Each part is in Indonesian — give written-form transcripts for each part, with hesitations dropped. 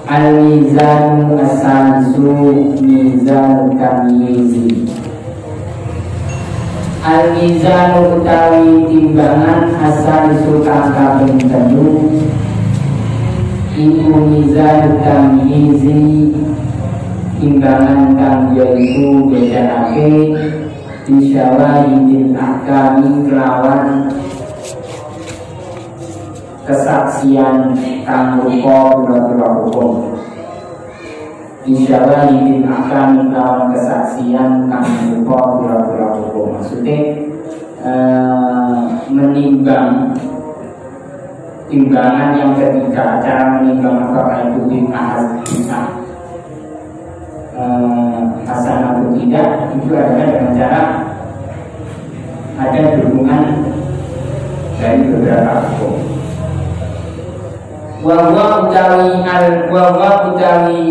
Al-mizanu as-salisu mizanu tamyizi. Al-mizanu utawi timbangan as-salisu kang kaping 3 iku mizanu tamyizi, timbangan kang yaiku bedanake bisyawahidil ahkami kelawan kesaksian kang rupa pira-pira hukum. Bisyawahidil ahkami kelawan kesaksian kang rupa pira-pira hukum. Maksudnya menimbang timbangan yang ketiga, cara menimbang apakah itu bid'ah hasan atau tidak, itu adalah dengan cara ada hubungan dari beberapa hukum. Wa utawi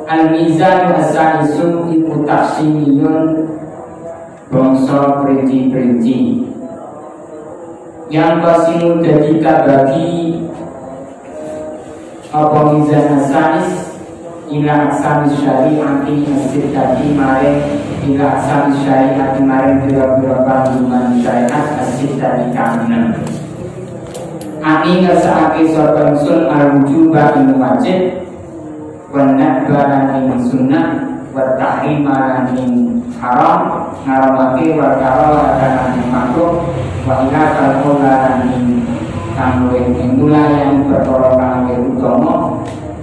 al-mizan as-salisu iku tafsiliyun bangsa perinci-perinci yang pasimu dadi kabagi apa mizan as-salis ila aksami syari'ati as-sittati maring ila aksami syari'ati maring pira-pira kandungan syariat as-sittati kang Ani ngersa'ake sapa ingsun al-wujuba ing wajib wa nadba ing sunnah wa tahrima ing haram ngaramake wa karaha ing makruh wa ila kalqula ing kang ing yang perkara kang utama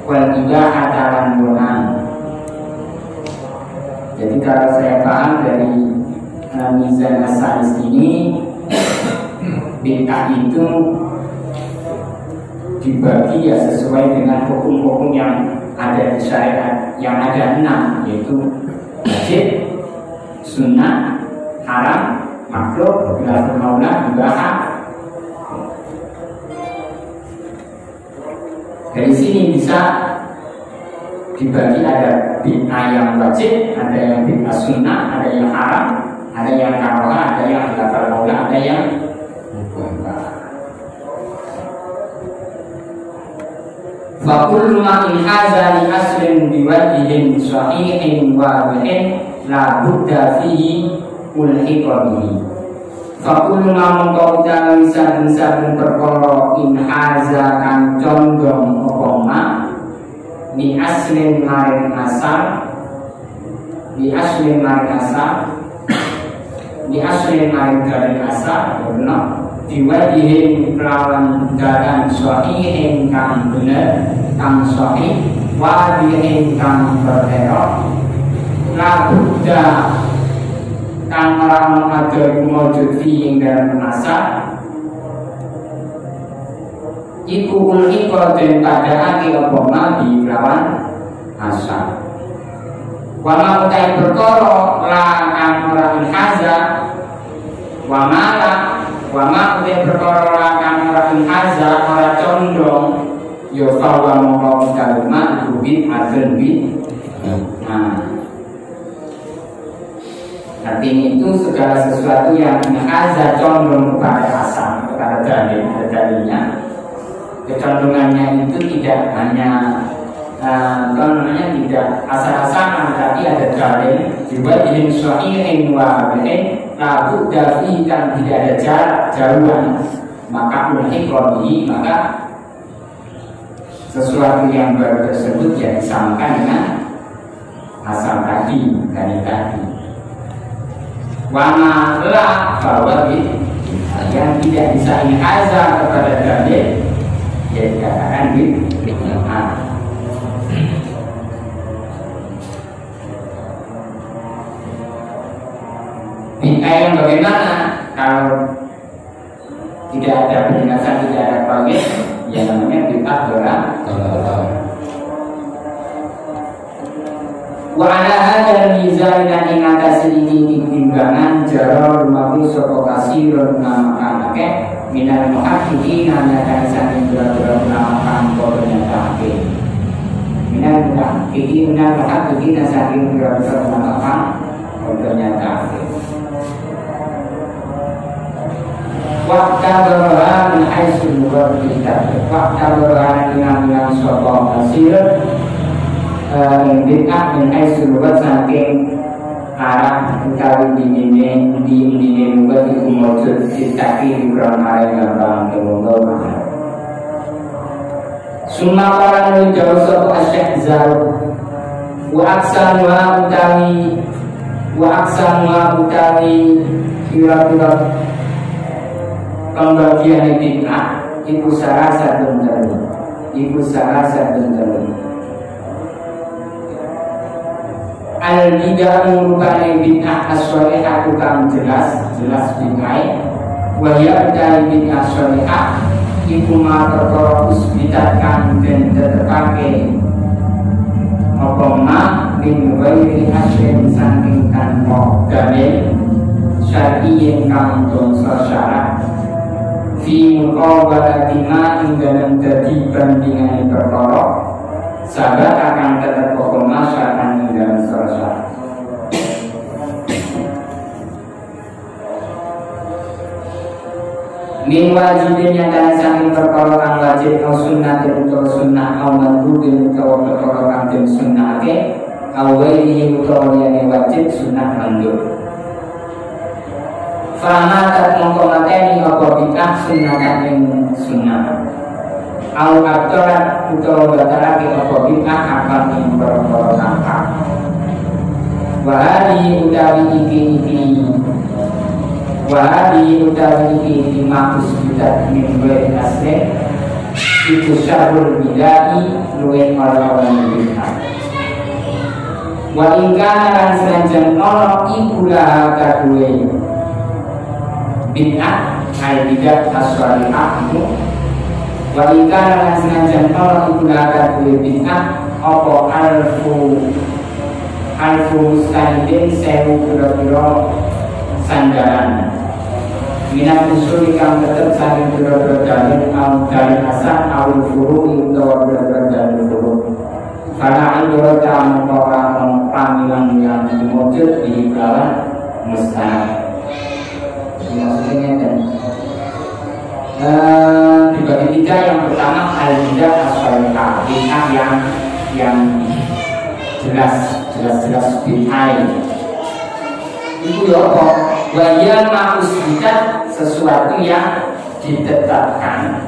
wal ibahah lan gunaan. Jadi kalau saya paham dari mizan as-salis ini, bid'ah itu dibagi ya sesuai dengan hukum-hukum yang ada di syariat, yang ada 6, yaitu wajib, sunnah, haram, makruh, khilaful maula, ibahah. Dari sini bisa dibagi ada bid'ah yang wajib, ada yang bid'ah sunnah, ada yang haram, ada yang karaha, ada yang khilaful maula, ada yang mubah. Fakul ma in hadza li aslin biwajhin sahihin wadihin la budda fihi ulhiqabihi. Fakul ma mongko utawi saben-saben perkara in hadza kang condong apa ma li aslin maring asal, li aslin maring asal, li aslin maring garing asal, benar diwajihin kelawan dalan sahihin kang bener kang sahih wadihin kang berterok labuda kang orang mengajar mewujud fi ing dalam masa iku ulhiko dan pada ake opoma di kelawan asal wama utai berkoro la kang orang haza wama utai berkoro la kang orang haza ora condong yo fawa mongko kalma bid adun bid. Artinya itu segala sesuatu yang haza condong kepada asal, kepada dalilnya. Kecondongannya itu tidak hanya tidak asal-asalan, tapi ada dalil juga di sahihin wa bain labu dafi kan tidak ada jauhan, maka ulhiqabihi, maka sesuatu yang baru tersebut ya disamakan dengan asal tadi, dalil tadi. Wama la bahwa yang tidak bisa inhaza kepada dalil ya dikatakan bid'ah. Bid'ah yang bagaimana? Kalau tidak ada peringatan, tidak ada pamit, ya namanya bid'ah dorang. Wa ala hadzal mizan dan ing atas ini timbangan jaro lumaku sapa kasirun namakanake minal muhaqqiqin ana kan saking boro-boro namakan padha nyatake minal muhaqqiqin saking boro-boro namakan padha nyatake Waktu berlahan min haitsu kita. Waktu berlahan inang sapa hasil bid'ah min haitsu saking arah utawi dini buat iku maujud ditaki kurang arah gampang kemudian summa qalan jauh sapa asyik zaru wa aksamuha utawi kira-kira pembagian bid'ah iku sarasa telu al-bid'ah merupakan bid'ah as-shalihah kang jelas bid'ah wa ya bid'ah shalihah iku ma perkara usbitat kang den tetepake apa ma min ghairi asyin saking tanpa dalil syar'i kang bangsa syarat fi muqabalati ma ing dalam dadi bandingane perkara sahabat akan tetap pokok masyarakat ing dalam syarat min wajibin yang dan saking perkara kang wajib au sunnah utawa sunnah au mandubin utawa perkara kang den sunnahke au wairi utawa liyane wajib sunnah mandub fama tak mongko mateni apa bid'ah sunnatan ing sunnah au abdarat utawa batalake apa bid'ah akan ing perkara angka wa hadi utawi iki makus bidat min ghairi asli iku syarrul bidai luwih ora-ora bid'ah wa ingkana lan senajan ana iku la kadue bid'ah ai bidat as-shalihah wa ingkana lan senajan ana iku la kadue bid'ah apa alfu mustanidin sewu pira-pira sandaran minat usul kang tetep saking pira-pira dalil au dalil hasan au furu utawa pira-pira dalil furu karena itu ta orang panggilan yang wujud di kala mustanad maksudnya dan dibagi tiga. Yang pertama al-bidah as-shalihah, bid'ah yang jelas bid'ah itu ya apa? Wajah makus bidat sesuatu yang ditetapkan,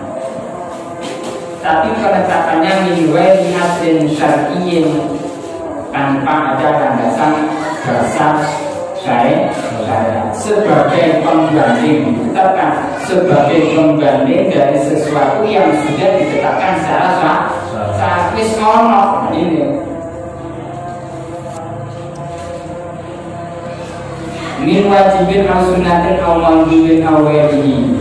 tapi penetapannya minwai aslin syar'iyyin tanpa ada landasan dasar syariat sebagai pembanding, ditetapkan sebagai pembanding dari sesuatu yang sudah ditetapkan secara sah. Wis ngono ini. Min wajibin au sunnatin au mandubin au ghairihi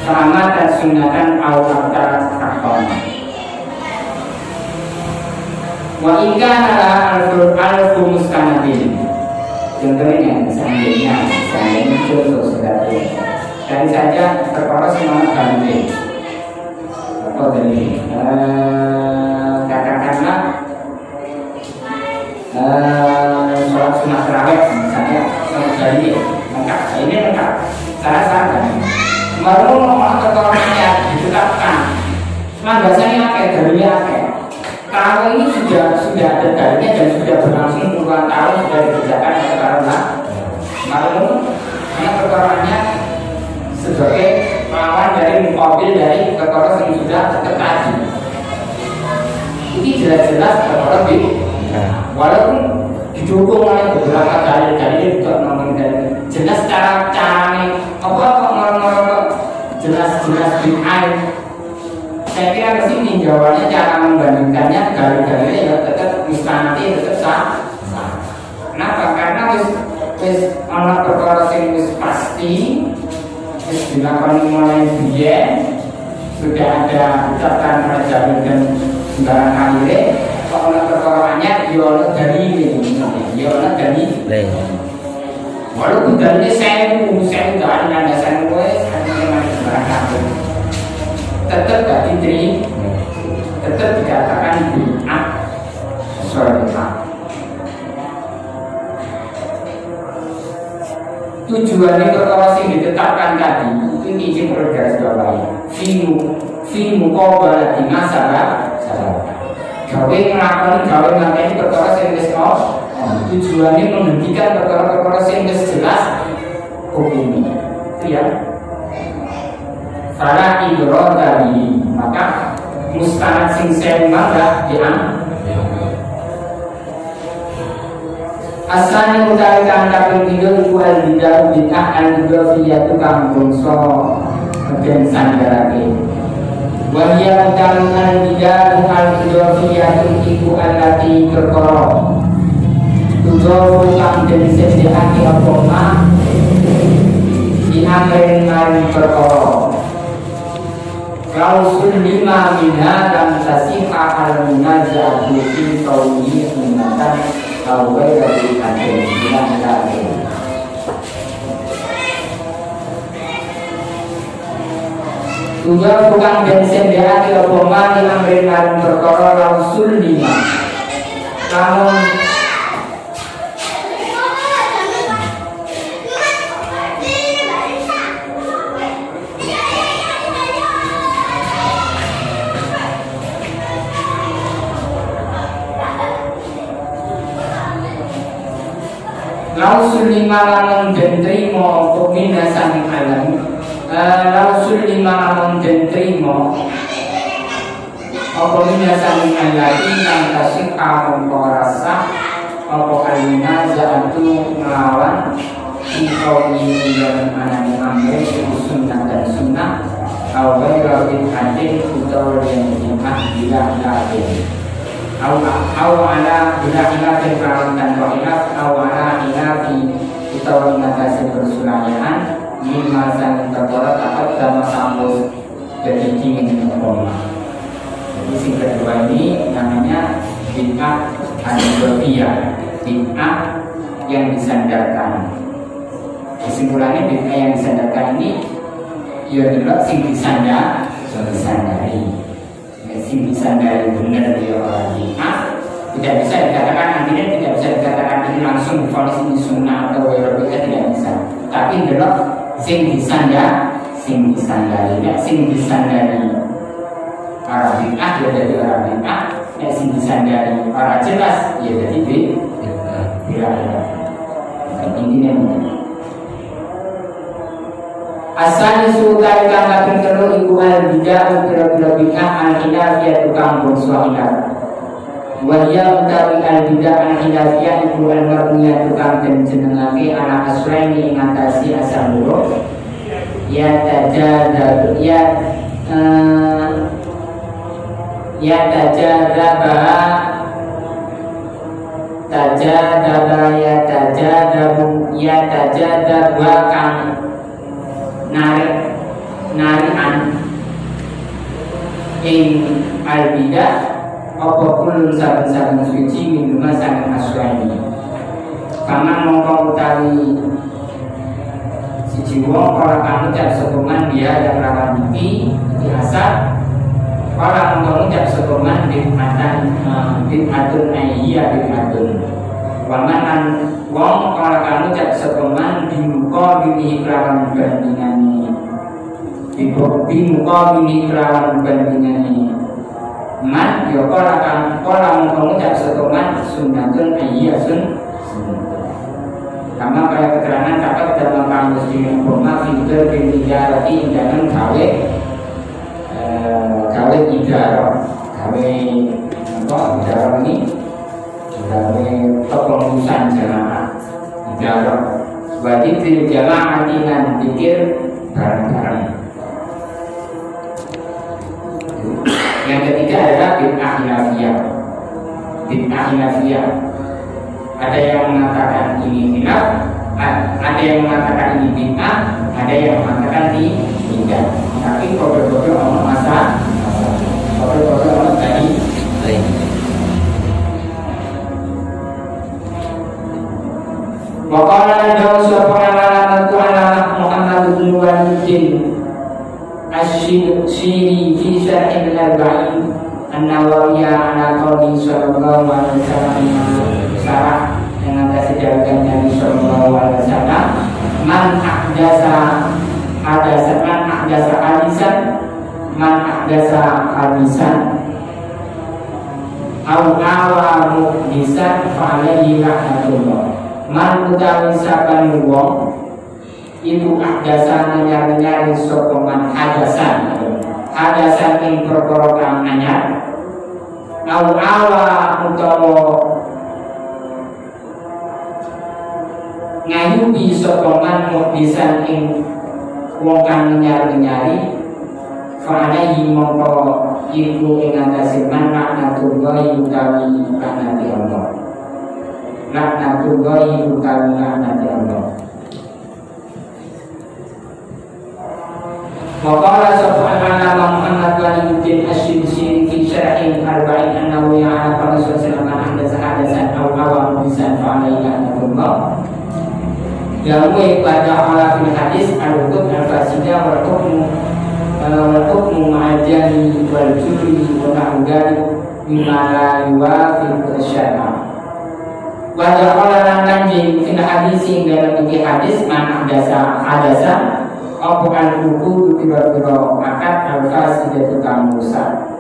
salamatan sunnatan au aktar akon wa ingkana alfu mustanadin. Contohnya seandainya contoh sebagai dari saja perkara semangat ganti apa dari katakanlah sholat sunat tarawih misalnya dari lengkap, ini lengkap. Saya saran, baru orang ketuanya ditetapkan. Landasannya apa? Dalilnya apa? Kalau ini sudah ada dalilnya dan sudah berlangsung puluhan tahun sudah dikerjakan karena baru karena perkaranya sebagai lawan dari mukabil dari perkara yang sudah terkaji. Ini jelas-jelas perkara walaupun didukung oleh beberapa dalil-dalil juga ngomong dalil jelas caranya apa jelas bid'ah. Saya kira ke sini jawabannya cara membandingkannya dalil-dalilnya ya tetap mustanati tetap sah. Kenapa? Karena wis ana perkara sing wis pasti wis dilakukan mulai biyen sudah ada ucapan raja dan sembarang kali kok ana perkaranya yo dari walaupun dalilnya saya gak ada landasan gue artinya masih sembarangan tetap gak diterima, tetap dikatakan bid'ah shalihah. Tujuannya perkara yang ditetapkan tadi itu izin perlu garis bawahi. Fi muqabala di masalah salah. Gawe nglakoni gawe ngakeni perkara sing wis tujuannya menghentikan perkara-perkara sing wis jelas hukumnya. Itu ya. Fala idro dari maka mustanad sing sema diam. Asani utawi kang kaping 3 iku al-bidah bid'ah al-idhofiyatu kang bangsa den sandarake. Wa hiya utawi al-bidah al-idhofiyatu iku allati perkara tujuh kang den sediake apa ma di amrin maring perkara. Klausul 5 minha dan tasihha al-munaza'atu fi qawli sunnatan awal dari hadir bilang lagi. Tujuh tukang bensin dia tidak poma di amrin maring perkara klausul 5. Namun lausul 5 lamun den trimo pemina sang alam. Lausul 5 lamun den trimo apa mina sang alam nang tasik mongko rasa apa kalina jatuh melawan engkau ini dalam anani amri sunnah dan sunnah awal rabit hadin utawa yang jemaah bila lagi Aw ala bila hilafin kelawan tanpa hilaf Aw ala hilafi utawa ingatasi persulayaan Mimma sang terkorat takut dan sambut jadi dingin koma. Jadi sing kedua ini namanya bid'ah an-nabawiyah, bid'ah yang disandarkan. Kesimpulannya bid'ah yang disandarkan ini ya adalah sing disandari. Sing disandari benar dia orang bid'ah tidak bisa dikatakan nantinya tidak bisa dikatakan ini langsung difonis ini sunnah atau wajibnya tidak bisa. Tapi adalah sing disandari para bid'ah ya dari orang bid'ah, sing disandari para jelas ya jadi bid'ah. Intinya asal sukai kang kaping 3 iku al-bidah pira-pira bid'ah al-khilafiyah tukang bangsa khilaf. Wa ya utawi al-bidah al-khilafiyah iku al-marmiyah tukang den jenengake ala aslaini ing atasi asal loro. Ya tajadab kang narikan ing al-bidah apa kulun saben-saben suci minuma sang aswani. Paman mongko utawi siji wong ora kang ucap sepeman dia yang lawan iki biasa ora mongko ucap sepeman bid'atun bid'atun. Paman lan wong ora kang ucap sepeman dimuka bini kelawan bandingane dimuka bini kelawan bandingane man ya ora mongko ucap sepeman sunnatun ayyasun. Karena pada keterangan dapat dalam kamus di rumah fitur bintijarati jangan gawe ijarah ini gawe kepengurusan jamaah ijarah wajib di jamaah dengan pikir bareng-bareng. Yang ketiga adalah bid'ah hilafiyah. Ada yang mengatakan ini khilaf, ada yang mengatakan ini bid'ah, ada yang mengatakan tidak. Tapi kode-kode ono masa, kode-kode ono tadi. Waqala dawu sapa alamatu alamah Muhammad bin Walidin Asyiri fi syarhil arba'in An-Nawawiyah ala qawli sallallahu alaihi wasallam sarah dengan kasih jawaban Nabi sallallahu alaihi wasallam man ahdasa hadasan man ahdasa hadisan man ahdasa hadisan au awa muhdisan fa alaihi la'natullah. Man utawi saban wong iku ahdasan nyari-nyari sapa man hadasan ing perkara kang anyar au awa utawa ngayubi sapa man muhdisan ing wong kang nyari-nyari fa alaihi mongko iku ing atase man laknatullah utawi laknati Allah. Laknatullah utawi laknati Allah. Waqala subhanahu Muhammad Waliuddin Asy'ibsi fi syarhi arba'in annahu ya'ala qala sallallahu alaihi wasallam aw awam bisan fa alaihi laknatullah. Yawi pada ala fil hadis al-hukm al-fasidah wal hukmu ma'ajani wal juri wa na'udari mimma la yuwafiq syar'a. Pada ala lantanji fil hadis dalam hadis man hadasa apa al-hukum bira-bira akad al-fasidah tukang rusak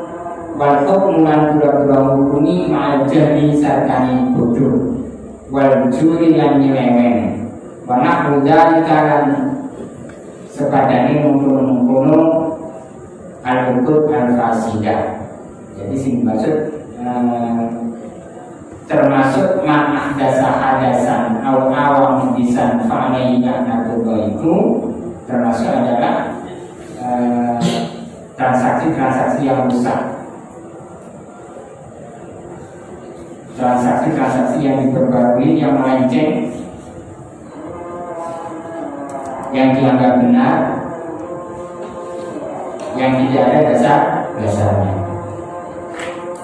wal hukmu lan bira-bira hukumi ma'ajani sarkani bodoh wal juri lan nyeleweng warna muda dikaran sepadane mengkono al-hukut al-fasidah. Jadi sing maksud termasuk man ahdasa hadasan aw awam bisan fa'alaihi laknatullah itu termasuk adalah transaksi-transaksi yang rusak, transaksi-transaksi yang diperbarui, yang melenceng, yang dianggap benar, yang tidak ada dasarnya.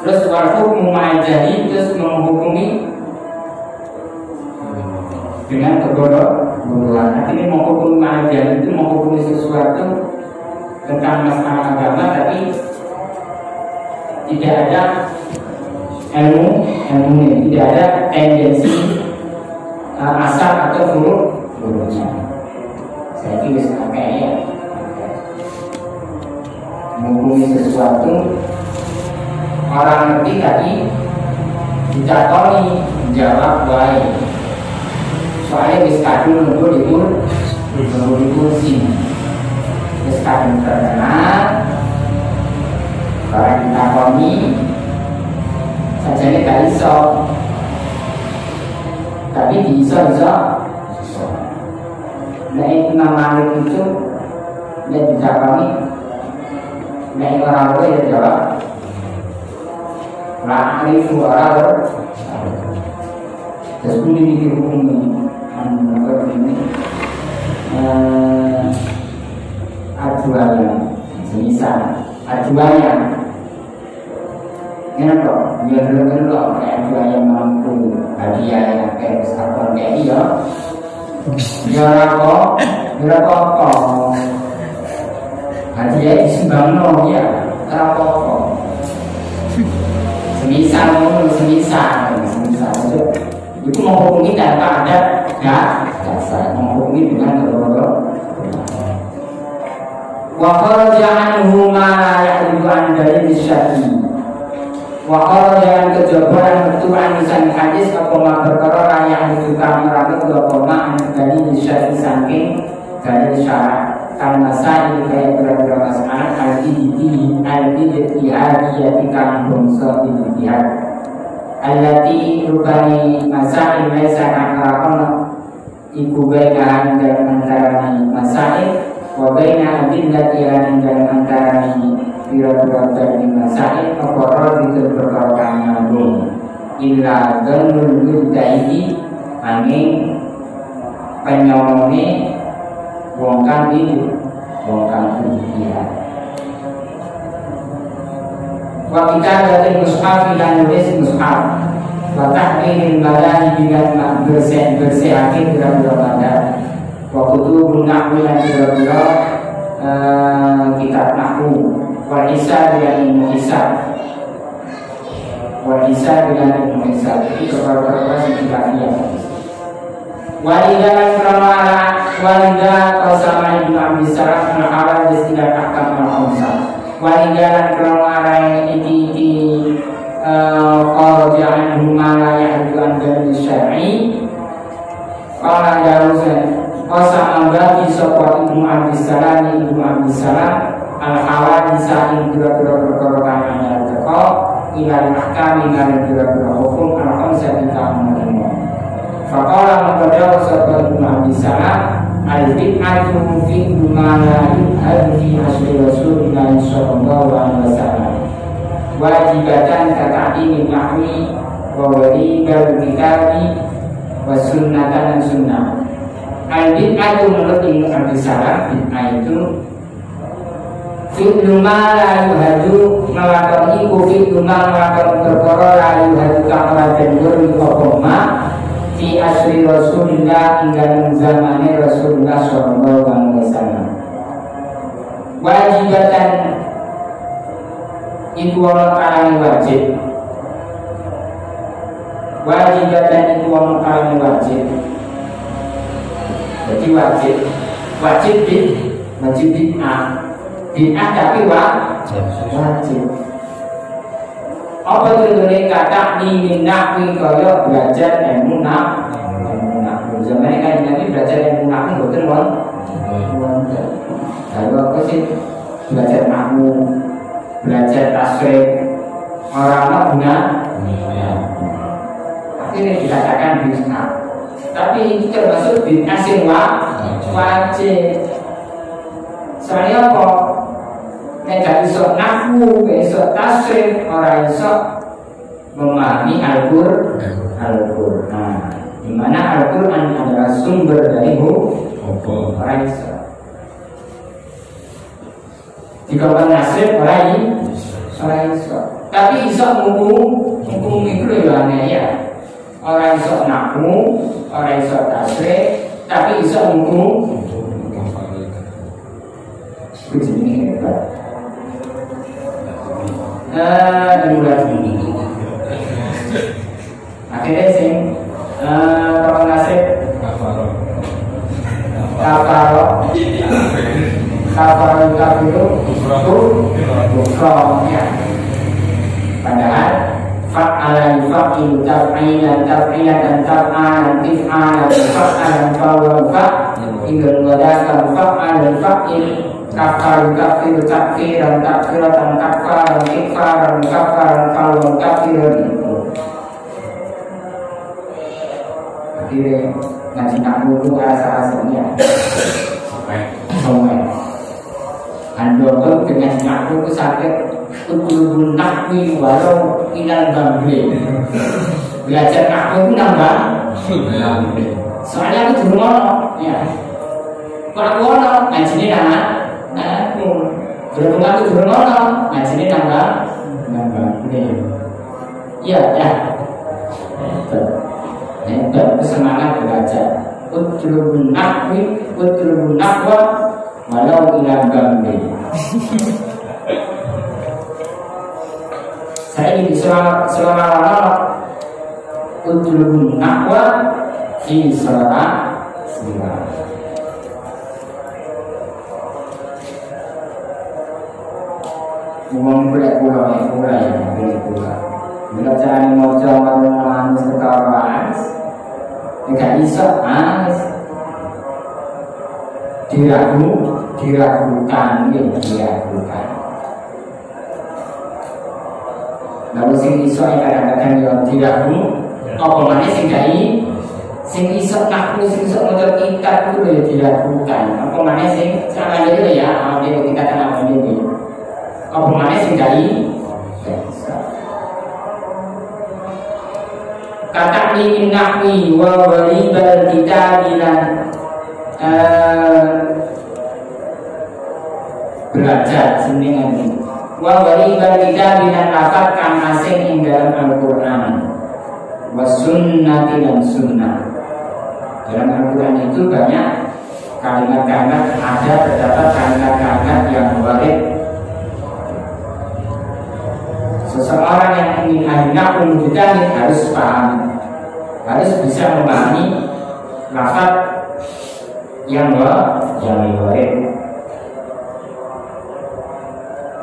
Terus wal-hukmu ma'ajani, terus menghukumi dengan kebodohan. Artinya menghukumi ma'ajani itu menghukumi sesuatu tentang masalah agama, tapi tidak ada ilmunya, tidak ada tendensi asal atau furu'nya. Saya tulis pakai ya, menghukumi sesuatu orang ngerti tadi ditatoni menjawab baik, soalnya wis kadung nunggu di kursi, wis kadung terkenal, orang ditatoni saja ini gak iso, tapi iso. Nah Imam Malik itu dia ditakoni, nah orang tua dia jawab la'arifu arah. Terus ini dihukum ini aduannya, semisal aduannya kenapa? Biar dulu aduannya mampu hadiah yang kayak apa kayak iya. Biar apa? Hadiah disumbang no ya, apa? Semisal itu menghukumi tanpa ada dasar, menghukumi dengan berbodoh. Wa kharaja anhu ma la ya'rifu an dalil syar'i. Wa kharaja kejabaran ketuaan misalnya hadis apa ma perkara yang ditukan merakit apa ma an dalil syar'i saking dalil syara'. Karena saya kayak beberapa masalah al-ijtihadiyah kang bangsa ijtihad allati rubani masail laisa akrakon iku baina dalam antarane masail wa baina adillati dalam antarane pira-pira dari masail apa itu perkara nyambung illa dhanul mudda'i angin penyolone wong kang hidup, wong kang hidup. Wa kitabatul mushaf dan nulis mushaf, wa tahmilil madani dengan bersihake bira-bira badan, wa kutubun nahwi dan bira-bira kitab nahwu, wa hisab dan ilmu hisab, wa hisab dan ilmu hisab. Itu perkara-perkara yang Walidah kronoala walidah kosama ibnu Abdi Salam al-Hawal istilah ahkam al-Khamsah. Walidah kronoala iki qaraja anhu ma la yahdu an dalil syar'i. Qala darusan kosama bagi sapa ibnu Abdi Salam al-Hawal saking pira-pira perkara kang anyar teko ila ahkam ila pira-pira hukum al-Khamsah kang umum. Faqala maqadaw sabab Ibnu Salam al-bid'atu fi ma la yu'ad fi asli Rasulullah sallallahu alaihi wasallam wajibatan kata'ini nahwi wa waligal kitabi wa sunnatan sunnah. Al-bid'atu menurut Ibnu Salam bid'ah itu fi'lu ma la yuhadu melakoni fi'lu ma melakoni perkara la yuhadu ka'ala dan yurikoboma fi asri Rasulullah hingga zamannya Rasulullah sallallahu alaihi wasallam. Wajibatan itu orang kalangan wajib. Wajibatan itu orang kalangan wajib. Jadi wajib bid'ah tapi wajib. Apa tujuannya kata ini nakwi kaya belajar ilmu nakwi. Zamannya kan Nabi belajar ilmu nakwi betul kan? Lalu apa sih belajar nakwi, belajar tasrif orang guna. Akhirnya dikatakan bid'ah. Tapi ini termasuk bid'ah sing wajib. Soalnya apa? Nek gak iso nahwu, gak iso tasrif, ora iso memahami Al-Qur'an. Di mana Al-Qur'an adalah sumber dari hukum. Ora iso. Jika orang nasrif ora iso. Tapi iso hukum itu ya aneh ya. Ora iso nahwu, ora iso tasrif, tapi iso hukum. Begini hebat. Akhirnya sing orang nasib kafaru kufranya. Padahal fa'ala yufa'ilu taf'ilan dan taf'alan tif'alan fa'alan fa'alan fa'ilun wadakal fa'alan fa'il kafaru kafiru takfiran takfiratan takfaran ikfaran kafaran falun kafirun. Akhirnya ngaji nakmu itu rasa-rasanya somai andor dengan nakmu itu sakit kutulun nakmi walau inal bangli. Belajar nakmu itu nambah soalnya aku dulu ya kalau aku ngajinya berhubung aku bernono, ngajinya nambah. Iya ya. Hebat semangat belajar. Utlubun nahwa walau ila gambi. Saya ingin selama utlubun nahwa fi salat sila. Uang kuliah bila cara mau coba mengalami sekarang tidak bisa diragukan. Lalu sing iso kadang-kadang yang diragu apa mana sing iso ngaku sing iso motor kita itu ya diragukan apa mana sing sama jadi ya dia kita kenal ini apa mana sing kata ini nahwi wa walibal kitabilan belajar senengan ini wa walibal kitabilan lafaz kang asing ing dalam Al-Qur'an wa sunnati dan sunnah. Dalam Al-Qur'an itu banyak kalimat-kalimat ada terdapat kalimat-kalimat yang warid. Seseorang yang ingin ahli nahwu mujtahid harus paham, harus bisa memahami lafaz yang warid.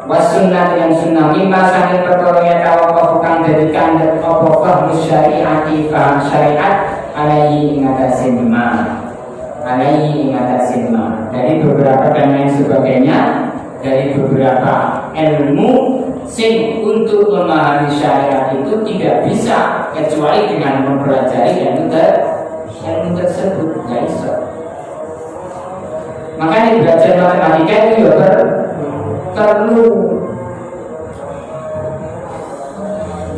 Wasunnah yang sunnah mimma sanging perkara ya tawaqaf kang dadi kandhet apa fahmu syariati faham syariat alaihi ingatasin ma dari beberapa dan lain sebagainya, dari beberapa ilmu sing untuk memahami syariat itu tidak bisa kecuali dengan mempelajari ilmu tersebut. Gak bisa. Makanya belajar matematika itu ya perlu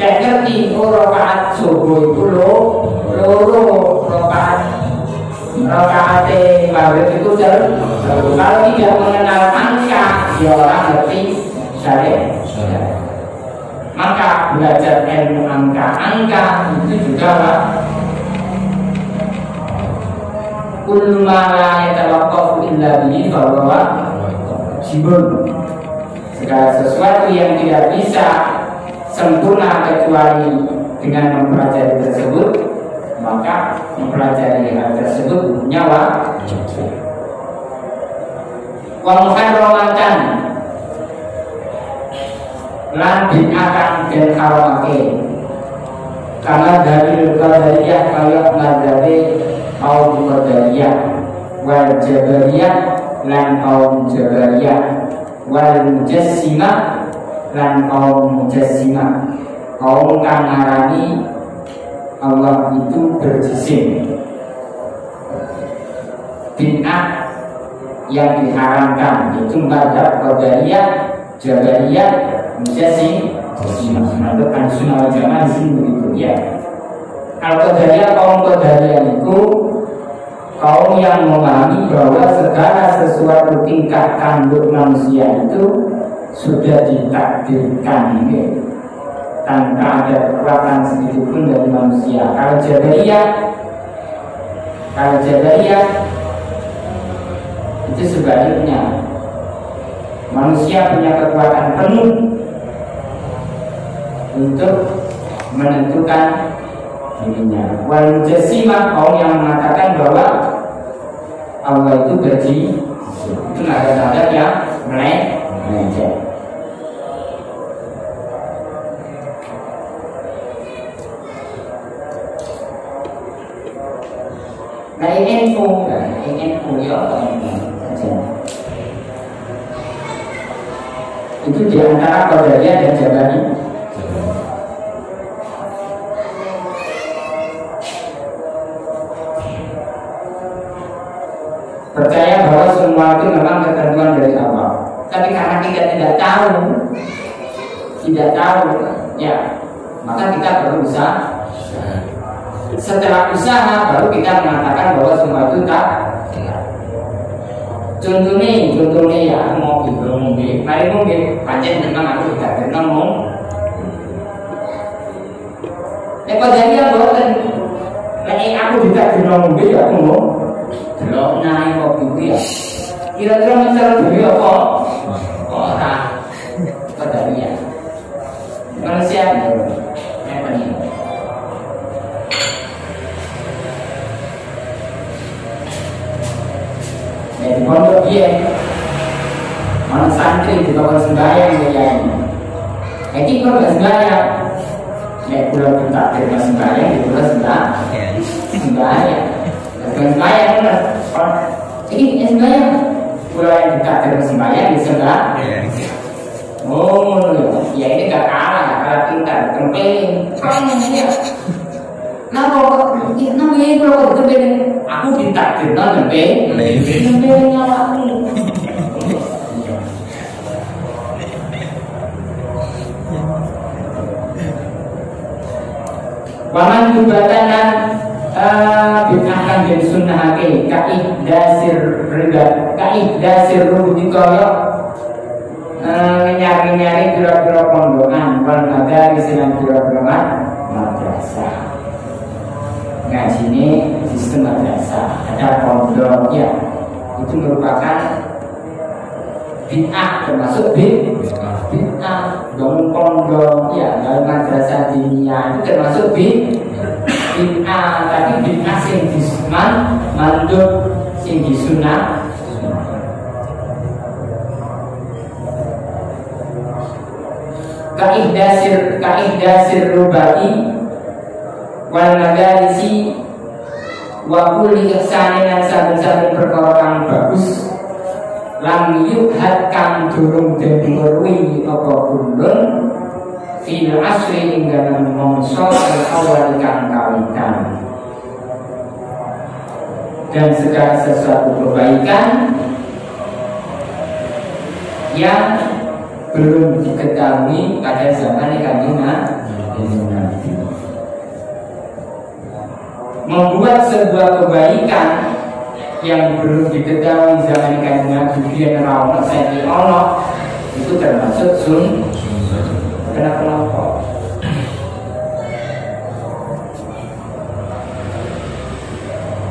dan ngerti rakaat subuh itu loro rakaat maghrib itu kalau tidak mengenal angka ya orang ngerti syariat. Maka belajar ilmu angka itu juga kullu ma la yatawaqqafu illa bihi fahuwa wajibun. Segala sesuatu yang tidak bisa sempurna kecuali dengan mempelajari tersebut, maka mempelajari hal tersebut hukumnya wajib. Wa muharramatan lan bid'atan dan haramake karena dari qadariyah kaya mazhabe kaum qadariyah wal jabariyah lan kaum jabariyah wal mujassimah lan kaum mujassimah, kaum kang ngarani Allah itu berjisim. Bid'ah yang diharamkan itu mazhab qadariyah, jabariyah, mujassimah. Untuk Ahlussunnah wal Jamaah di sini begitu ya. Al-Qadariyah, kaum Qadariyah itu kaum yang memahami bahwa segala sesuatu tingkah tanduk manusia itu sudah ditakdirkan tanpa ada kekuatan sedikit pun dari manusia. Kalau Jabariyah itu sebaliknya, manusia punya kekuatan penuh untuk menentukan dirinya. Wal mujassimah, kaum yang mengatakan bahwa Allah itu berjisim. Itu nada-nada yang melenceng. Nah ini info ya itu diantara Qadariyah dan Jabariyah. Percaya bahwa semua itu memang ketentuan dari Allah. Tapi karena kita tidak tahu, ya, maka kita perlu usaha. Setelah usaha baru kita mengatakan bahwa semua itu tak. Contohnya ya mobil. Mari mobil, pancen memang aku tidak ngomong. Qadariyah boten. Lagi aku tidak mobil ya aku ngomong. Delok naik mobil ya. Kira-kira mencari duit apa? Orang Qadariyah. Manusia apa nih? Di pondok dia, mana santri di bawah sembahyang dia ini. Jadi kalau nggak sembahyang, pulau kita terima sembahyang di pulau sembahyang. Sembahyang benar. Jadi sembahyang pulau yang kita terima sembahyang di sebelah. Oh, ya ini nggak kalah pintar, tempeling. Namanya kalau tempeling, aku ditakdir tempelingnya aku. Waman jubatanan bid'ahkan dan sunnahake ka'ihdasir rubudikoyo nyari-nyari pira-pira pondokan wal madari silang pira-pira madrasah. Nah sini sistem madrasah ada pondok ya, itu merupakan bid'ah, termasuk bid'ah. Dong pondok ya, dalam madrasah diniyah itu termasuk bid'ah. bid'ah, tapi bid'ah sing disman mandub sing disunah. Kaihdasir rubati wal madarisi wa kulli ihsanin lan saben-saben perkara kang bagus lam yuhad kang durung den weruhi apa kulun fil asri ing dalem mangsa awal kang kawitan. Dan segala sesuatu kebaikan yang belum diketahui pada zaman Kanjeng Nabi. Membuat sebuah kebaikan yang belum diketahui zaman Kanjeng Nabi biyen ora ono saiki ono, itu termasuk kenapa?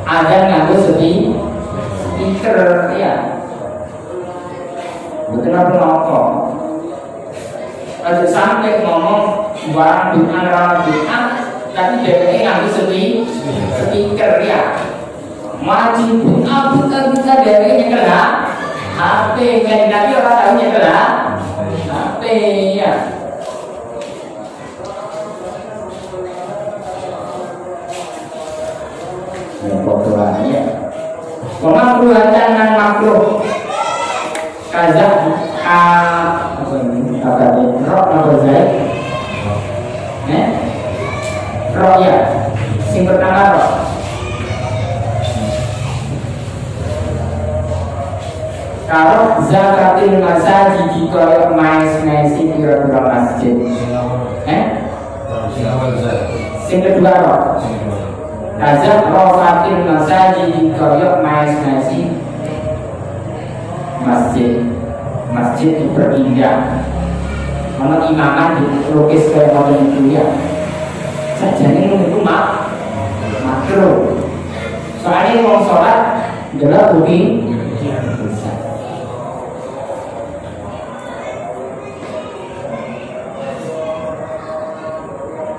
Ada nganggo speaker ya. Betul apa? Ada sampai ngomong barang bid'ah, tapi dia nganggo speaker ya. Wajib bid'ah bisa dari nyekel HP, kan Nabi orang tahu nyekel HP ya. Pokoknya pemakruhan dan makruh kazak roh apa zai roh ya sing pertama roh kalau zakatil masjid dikoyok mais-maisi kira-kira masjid sing kedua roh kazak rofatil masjid dikoyok mais-maisi masjid diperindah. Kalau imaman dilukis kayak model itu ya, saja ini itu makruh. Soalnya mau sholat adalah bukti.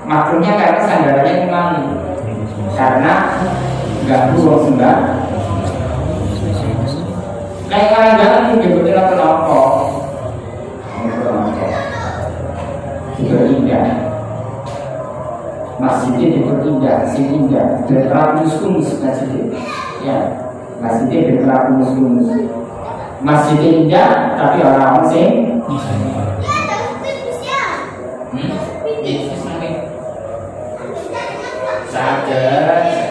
Makruhnya karena sandarannya memang karena ganggu orang sembah. Kayak kadang disebutnya kenapa? Diperindah, masjidnya diperindah, sehingga berterakus masjid, ya, masjidnya berterakus, masjidnya indah, tapi orang sih. Sadar.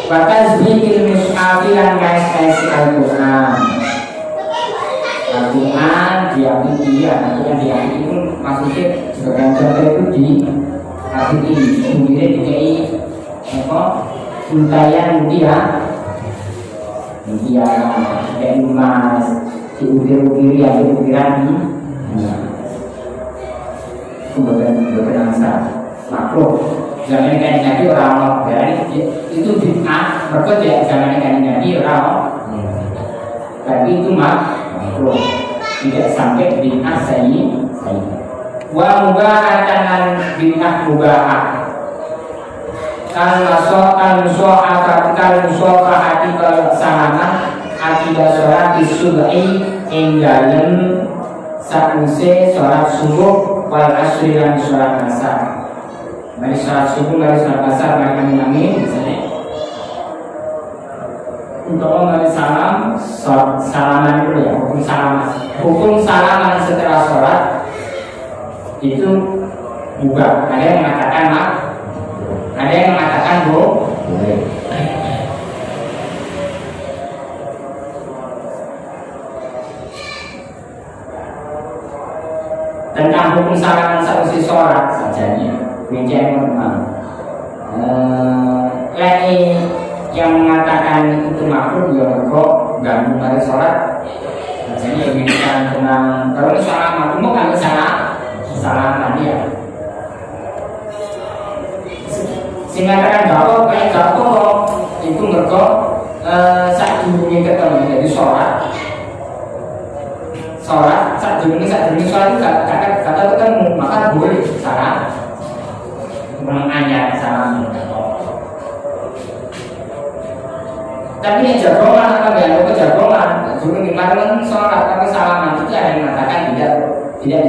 Bahkan zikir mushafi lan kais-kais Al-Quran. Al-Quran diambil Al-Quran diambil itu maksudnya sebagian contoh itu di arti ini kemudian dikai apa untayan mutiara kayak emas diukir-ukiri ada ukiran kemudian angsa makruh. Zaman Kanjeng Nabi orang berarti itu bid'ah, mereka tidak zaman Kanjeng Nabi orang, tapi itu makruh, tidak sampai bid'ah sayi. Wa mubahatan bid'ah mubahah. Kalau hati kalau salaman akidah sholat disubai enggalem sakuse sholat subuh wal asri dan sholat asar. Mari sholat subuh, mari sholat asar, mari kami amin misalnya. Untuk mari salam, salaman dulu ya, hukum salaman. Hukum salaman setelah sholat itu juga ada yang mengatakan ada yang mengatakan boleh. Tentang hukum salaman seusai sholat sajanya. Bincang memang yang mengatakan itu makruh ya kok ganggu hari sholat. Jadi bincang tentang kalau sholat makruh kan salaman ya. Singkatan jawab kayak jawab itu mereka saat dulunya ketemu jadi sholat saat dulu soal itu kata ketemu maka boleh salah menganyar salah. Tapi yang jagongan apa nggak ada jagongan dulu kemarin sholat tapi salaman itu ada yang mengatakan tidak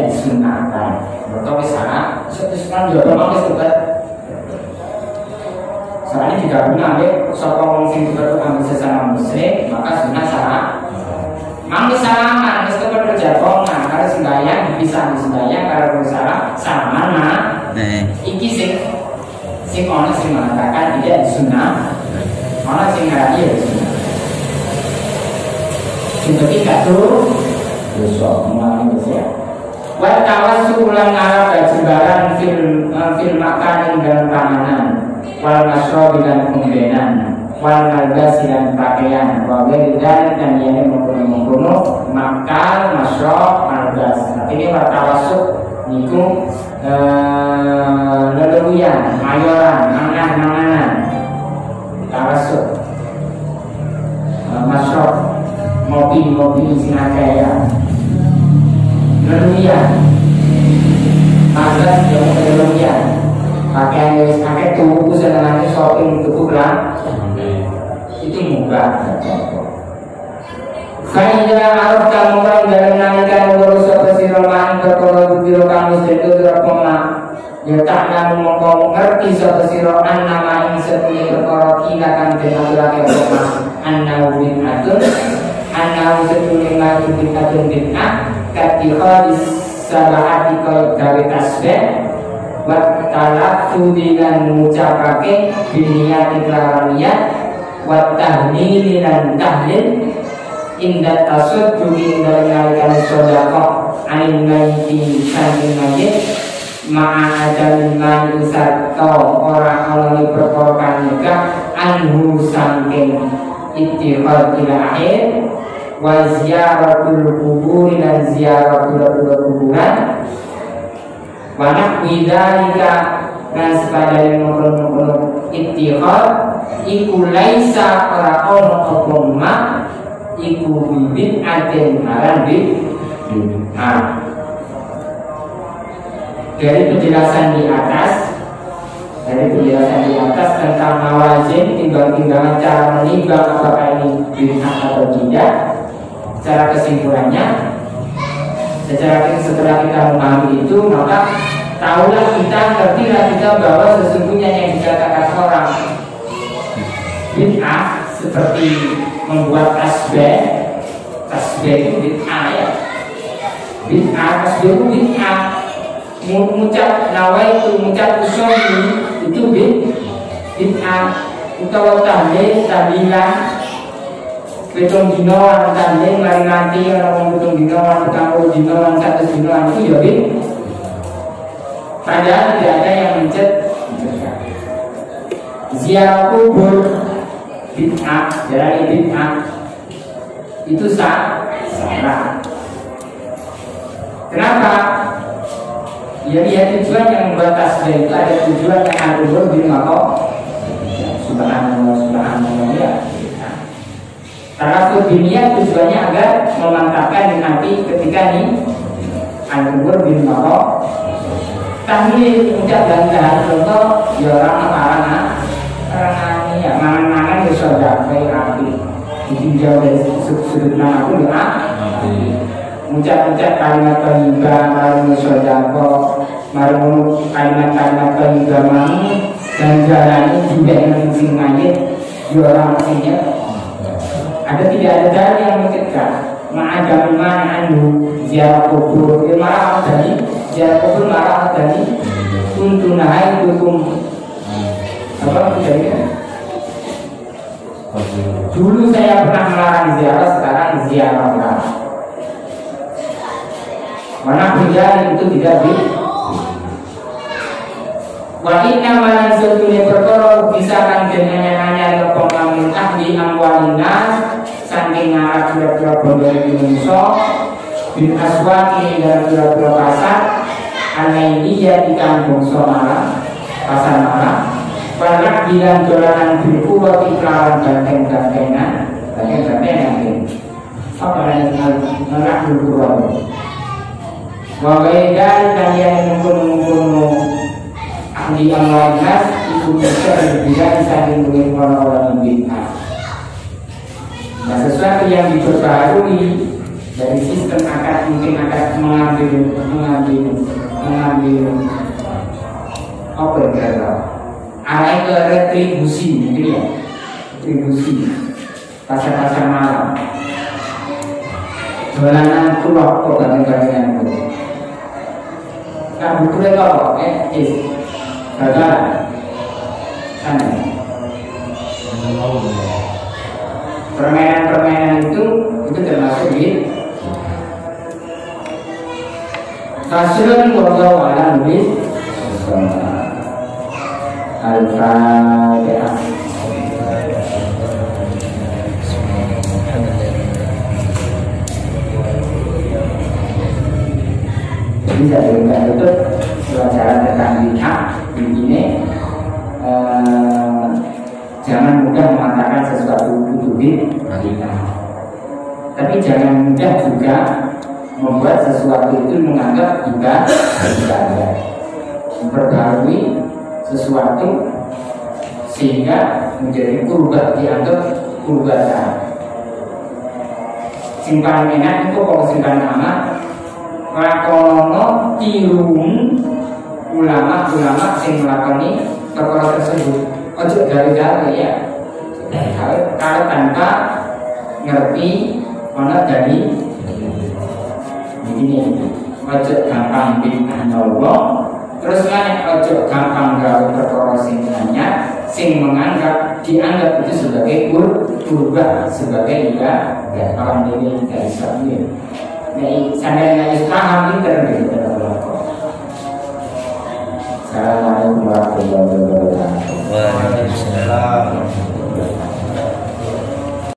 disunahkan. Betul salah. Sekarang jagongan itu juga. Soalnya digabung ambil sokong sing ambil sesama muslim maka sunnah salah. Mangga salaman meskipun berjagongan kalau sembahyang dipisah di sembahyang kalau salah salaman mah. Iki sing ono sing mengatakan tidak disunah. Malah sing ngarani ya sunnah. Sing ketiga tuh dosa mengalami dosa. Wa tawassul lan arab jembaran fil makanan dan panganan, wal masrob dan pembenan, wal malbas dan pakaian, wa dan yang mengkono makan masrob malbas. Ini wa tawassul niku leluyan, mayoran, mangan-manganan. Tawassul masrob mobil sing akeh leluyan malas yang leluyan pakaian wis akeh tuku senengane shopping tuku lah itu mubah. Faida araf kamu kan dalam nalikan urus apa siroman perkara biro kamu sedo terpoma. Ya tak namu mongko ngerti sapa sira nama ing setune perkara kila kang denake apa annahu bid'atun annahu setune maju bid'atun bid'ah katikhalis sabahati kau gawe tasbih wa talaffu dengan ngucapake biniyat ikrar niyat wa tahlil lan tahlil inda tasudduqi inda nalikan sedekah anil mayyiti saking mayyit ma'adal man sarto orang alami perkorban nikah anhu sangking ittihad ila akhir wa ziyaratul kubur dan ziyaratul kuburan wa nahwidhalika dan sepadanya mengkono ittihad iku laisa ora ono apa ma iku bibit aten aran bid'ah. Dari penjelasan di atas tentang mawazin timbang-timbangan cara menimbang apakah ini bid'ah atau tidak, secara kesimpulannya setelah kita memahami itu maka tahulah ngertilah kita bahwa sesungguhnya yang dikatakan orang bid'ah seperti membuat tasbih itu bid'ah ya, tasbih itu bid'ah. Mengucap nawaitu mengucap usolli itu bid'ah utawa tahlilan betung dino tahlil mari nanti orang betung dino orang dino orang 100 dino itu ya padahal tidak ada yang mencet ziarah kubur bid'ah, dari bid'ah itu salah. Kenapa? Ya tujuan yang membuat tasbih itu ada tujuan yang al-kubur bin maqam subhanallah ya. Karena dunia tujuannya agar memantapkan di hati ketika ini al-kubur bin maqam tahlil ucap dan tahlil contoh ya orang ini ya mangan-mangan ya sedekah api ditinjau dari sudut manapun ya ucap-ucap kalimat thayyibah marung sedekah marung kalimat-kalimat thayyibah mang dan jalani juga yang sing mayit di orang aslinya ada tidak ada dalil yang mencegah ma'adam ma'anu ziarah kubur marah dari ziarah kubur marah dari tuntunahai hukum apa kejadian dulu saya pernah melarang ziarah sekarang ziarah melarang mana penjara itu tidak di wa inna man satune perkara bisa kan dengannya lepong lamun ahli amwalin nas saking ngarap pira-pira bondo Indonesia bin aswaqi dan pira-pira pasar anaidiyah di kampung Somala pasar malam balak bilang dolanan bilku wa iklawan banteng-bantengan apa yang menak berkurang. Wagai dari kalian mengkuno ahli amwalnas ibu bisa berbeda saling dengan orang-orang bid'ah. Nah, sesuatu yang diperbarui dari sistem akad mungkin akan mengambil apa ya? Arah ke retribusi, gitu ya, retribusi pasar-pasar malam. Dolanan keluar kok ganti-gantian itu. Nah, bukunya kok, gagal. Sana. Permainan-permainan itu termasuk di Rasulun wallahu a'lam bishawab. Al-Fatihah. Jadi saya juga tutup pelajaran tentang bid'ah begini. Jangan mudah mengatakan sesuatu itu bid'ah, tapi jangan mudah juga membuat sesuatu itu menganggap ibadah, memperbarui sesuatu sehingga menjadi kurban, dianggap kurban. Simpan enak itu kalau simpan amat lakono tirung ulama-ulama yang melakoni perkara tersebut. Ojo dari ya. Kalau tanpa ngerti mana dari begini, ojo gampang bid'ah Allah. Terus kan ojo gampang gawe perkara sing hanya sing dianggap itu sebagai kurban, sebagai ya orang ini dari Islam. Nah, sampai paham itu Assalamualaikum warahmatullahi wabarakatuh.